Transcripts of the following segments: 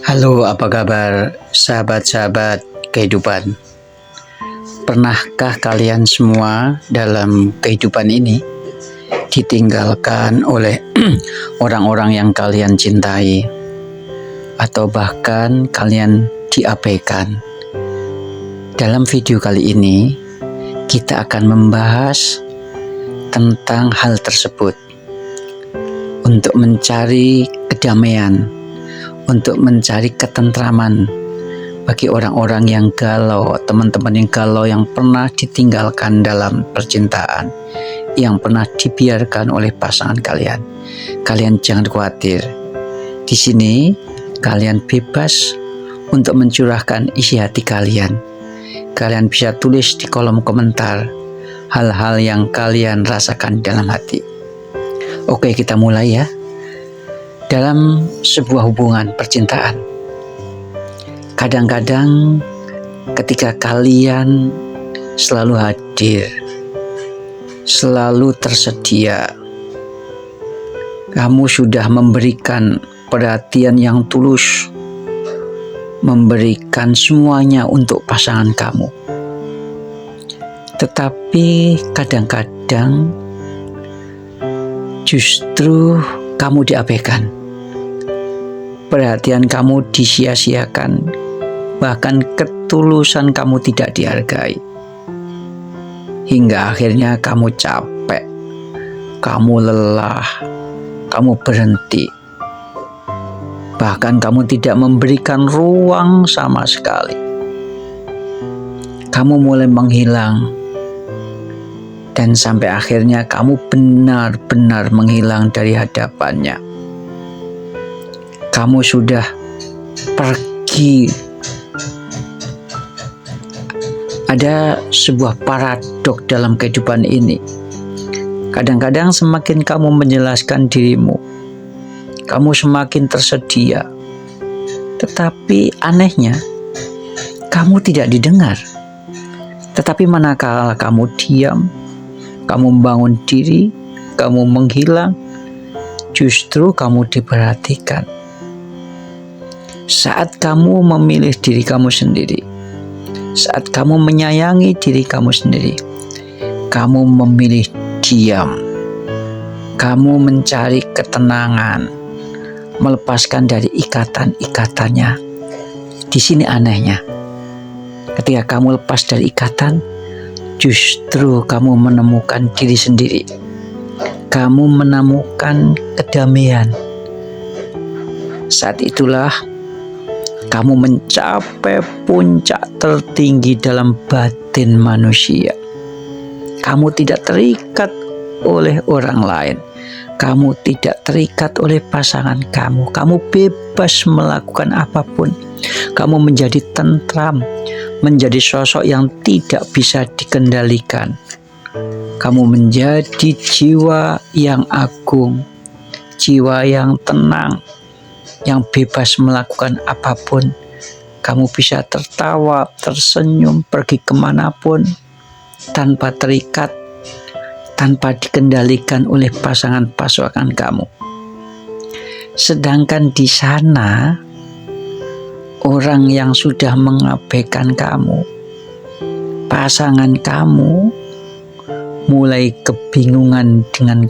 Halo, apa kabar sahabat-sahabat kehidupan? Pernahkah kalian semua dalam kehidupan ini ditinggalkan oleh orang-orang yang kalian cintai, atau bahkan kalian diabaikan? Dalam video kali ini, kita akan membahas tentang hal tersebut untuk mencari kedamaian, untuk mencari ketentraman bagi orang-orang yang galau, teman-teman yang galau, yang pernah ditinggalkan dalam percintaan, yang pernah dibiarkan oleh pasangan kalian. Kalian jangan khawatir. Di sini kalian bebas untuk mencurahkan isi hati kalian. Kalian bisa tulis di kolom komentar hal-hal yang kalian rasakan dalam hati. Oke, kita mulai ya. Dalam sebuah hubungan percintaan, kadang-kadang ketika kalian selalu hadir, selalu tersedia, kamu sudah memberikan perhatian yang tulus, memberikan semuanya untuk pasangan kamu. Tetapi kadang-kadang justru kamu diabaikan. Perhatian kamu disia-siakan, bahkan ketulusan kamu tidak dihargai. Hingga akhirnya kamu capek, kamu lelah, kamu berhenti. Bahkan kamu tidak memberikan ruang sama sekali. Kamu mulai menghilang, dan sampai akhirnya kamu benar-benar menghilang dari hadapannya. Kamu sudah pergi. Ada sebuah paradok dalam kehidupan ini. Kadang-kadang semakin kamu menjelaskan dirimu, kamu semakin tersedia. Tetapi anehnya, kamu tidak didengar. Tetapi manakala kamu diam, kamu membangun diri, kamu menghilang, justru kamu diperhatikan. Saat kamu memilih diri kamu sendiri, saat kamu menyayangi diri kamu sendiri, kamu memilih diam, kamu mencari ketenangan, melepaskan dari ikatan-ikatannya. Di sini anehnya, ketika kamu lepas dari ikatan, justru kamu menemukan diri sendiri. Kamu menemukan kedamaian. Saat itulah kamu mencapai puncak tertinggi dalam batin manusia. Kamu tidak terikat oleh orang lain. Kamu tidak terikat oleh pasangan kamu. Kamu bebas melakukan apapun. Kamu menjadi tentram, menjadi sosok yang tidak bisa dikendalikan. Kamu menjadi jiwa yang agung, jiwa yang tenang, yang bebas melakukan apapun. Kamu bisa tertawa, tersenyum, pergi kemanapun, tanpa terikat, tanpa dikendalikan oleh pasangan kamu. Sedangkan di sana, orang yang sudah mengabaikan kamu, pasangan kamu, mulai kebingungan dengan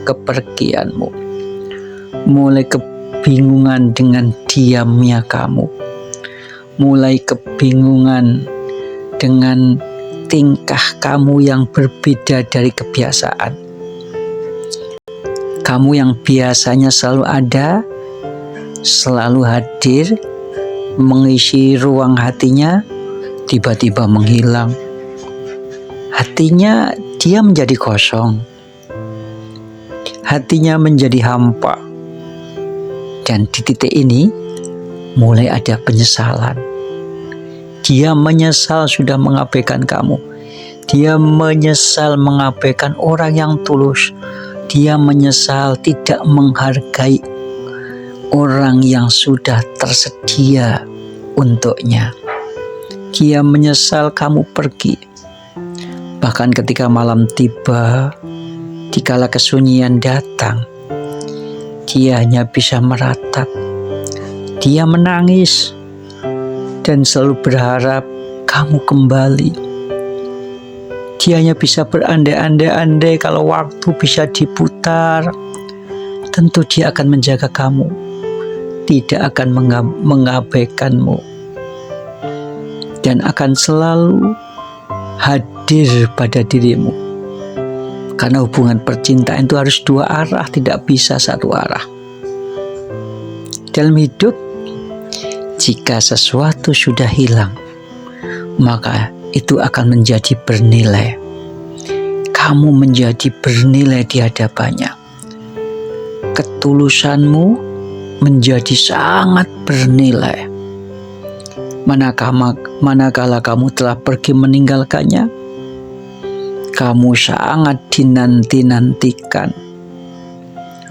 kepergianmu, mulai kebingungan dengan diamnya kamu, mulai kebingungan dengan tingkah kamu yang berbeda dari kebiasaan. Kamu yang biasanya selalu ada, selalu hadir, mengisi ruang hatinya, tiba-tiba menghilang. Hatinya dia menjadi kosong. Hatinya menjadi hampa. Dan di titik ini mulai ada penyesalan. Dia menyesal sudah mengabaikan kamu. Dia menyesal mengabaikan orang yang tulus. Dia menyesal tidak menghargai orang yang sudah tersedia untuknya. Dia menyesal kamu pergi. Bahkan ketika malam tiba, dikala kesunyian datang, dia hanya bisa meratap, dia menangis dan selalu berharap kamu kembali. Dia hanya bisa berandai-andai kalau waktu bisa diputar, tentu dia akan menjaga kamu, tidak akan mengabaikanmu, dan akan selalu hadir pada dirimu. Karena hubungan percintaan itu harus dua arah, tidak bisa satu arah. Dalam hidup, jika sesuatu sudah hilang, maka itu akan menjadi bernilai. Kamu menjadi bernilai di hadapannya. Ketulusanmu menjadi sangat bernilai. Manakala kamu telah pergi meninggalkannya, kamu sangat dinanti-nantikan.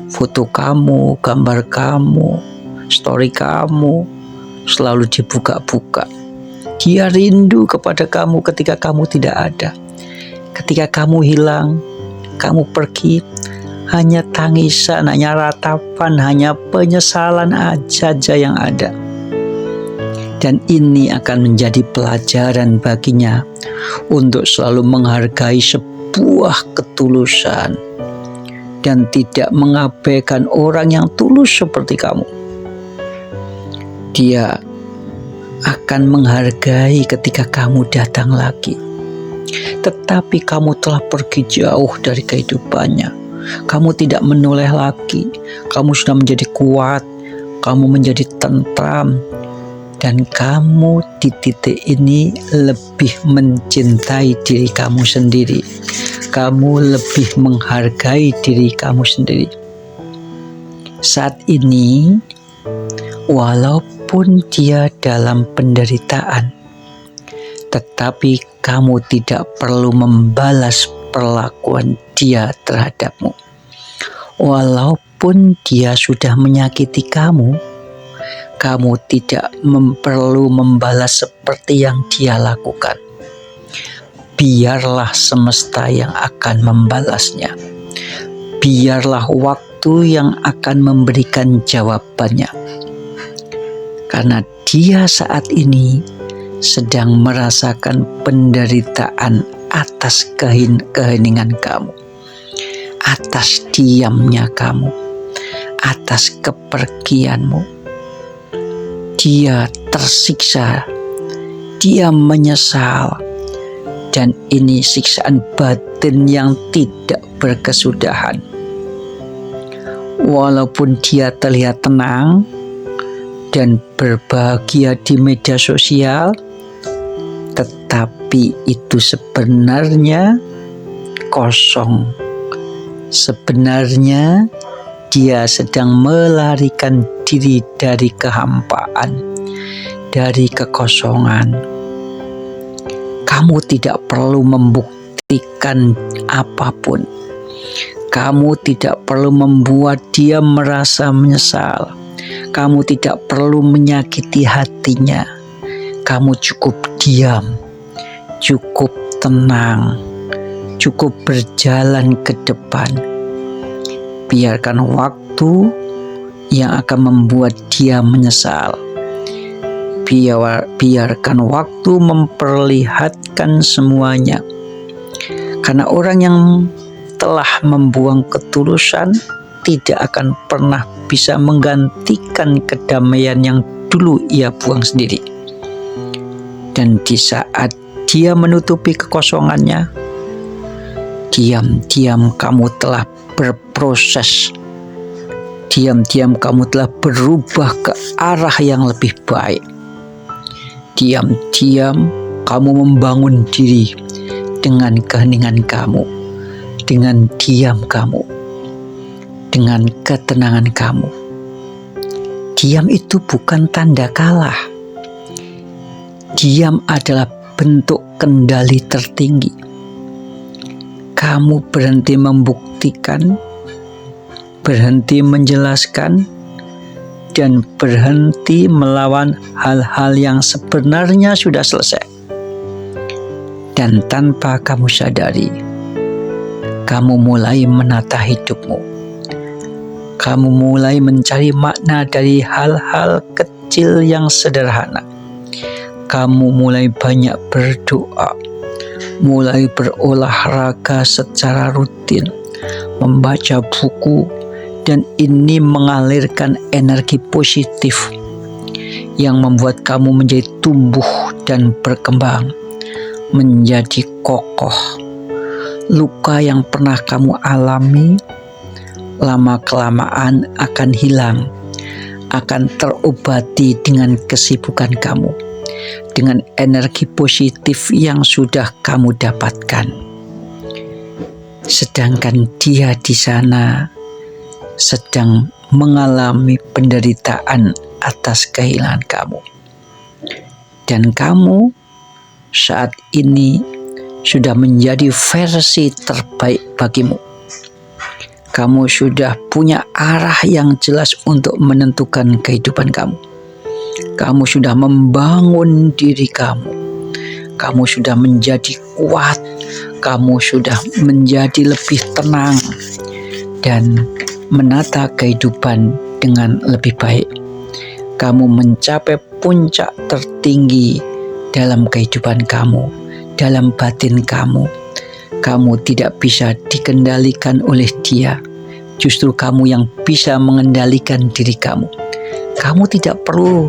Foto kamu, gambar kamu, story kamu selalu dibuka-buka. Dia rindu kepada kamu ketika kamu tidak ada. Ketika kamu hilang, kamu pergi, hanya tangisan, hanya ratapan, hanya penyesalan saja yang ada. Dan ini akan menjadi pelajaran baginya untuk selalu menghargai sebuah ketulusan dan tidak mengabaikan orang yang tulus seperti kamu. Dia akan menghargai ketika kamu datang lagi. Tetapi kamu telah pergi jauh dari kehidupannya. Kamu tidak menoleh lagi. Kamu sudah menjadi kuat. Kamu menjadi tentram. Dan kamu di titik ini lebih mencintai diri kamu sendiri. Kamu lebih menghargai diri kamu sendiri. Saat ini, walaupun dia dalam penderitaan, tetapi kamu tidak perlu membalas perlakuan dia terhadapmu. Walaupun dia sudah menyakiti kamu tidak perlu membalas seperti yang dia lakukan. Biarlah semesta yang akan membalasnya. Biarlah waktu yang akan memberikan jawabannya. Karena dia saat ini sedang merasakan penderitaan atas keheningan kamu, atas diamnya kamu, atas kepergianmu. Dia tersiksa, dia menyesal, dan ini siksaan batin yang tidak berkesudahan. Walaupun dia terlihat tenang dan berbahagia di media sosial, tetapi itu sebenarnya kosong. Sebenarnya dia sedang melarikan diri dari kehampaan, dari kekosongan. Kamu tidak perlu membuktikan apapun. Kamu tidak perlu membuat dia merasa menyesal. Kamu tidak perlu menyakiti hatinya. Kamu cukup diam, cukup tenang, cukup berjalan ke depan. Biarkan waktu yang akan membuat dia menyesal. Biarkan waktu memperlihatkan semuanya. Karena orang yang telah membuang ketulusan tidak akan pernah bisa menggantikan kedamaian yang dulu ia buang sendiri. Dan di saat dia menutupi kekosongannya, diam-diam kamu telah berproses. Diam-diam kamu telah berubah ke arah yang lebih baik. Diam-diam kamu membangun diri dengan keheningan kamu, dengan diam kamu, dengan ketenangan kamu. Diam itu bukan tanda kalah. Diam adalah bentuk kendali tertinggi. Kamu berhenti membuktikan, berhenti menjelaskan, dan berhenti melawan hal-hal yang sebenarnya sudah selesai. Dan tanpa kamu sadari, kamu mulai menata hidupmu. kamu mulai mencari makna dari hal-hal kecil yang sederhana. Kamu mulai banyak berdoa, mulai berolahraga secara rutin, membaca buku, dan ini mengalirkan energi positif yang membuat kamu menjadi tumbuh dan berkembang, menjadi kokoh. Luka yang pernah kamu alami lama-kelamaan akan hilang, akan terobati dengan kesibukan kamu, dengan energi positif yang sudah kamu dapatkan. Sedangkan dia di sana sedang mengalami penderitaan atas kehilangan kamu. Dan kamu saat ini sudah menjadi versi terbaik bagimu. Kamu sudah punya arah yang jelas untuk menentukan kehidupan kamu. Kamu sudah membangun diri kamu. Kamu sudah menjadi kuat. Kamu sudah menjadi lebih tenang dan menata kehidupan dengan lebih baik. Kamu mencapai puncak tertinggi dalam kehidupan kamu, dalam batin kamu. Kamu tidak bisa dikendalikan oleh dia. Justru kamu yang bisa mengendalikan diri kamu. Kamu tidak perlu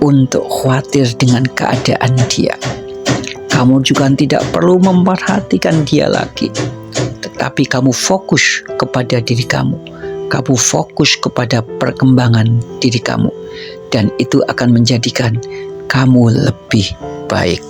untuk khawatir dengan keadaan dia. Kamu juga tidak perlu memperhatikan dia lagi. Tetapi kamu fokus kepada diri kamu. Kamu fokus kepada perkembangan diri kamu. Dan itu akan menjadikan kamu lebih baik.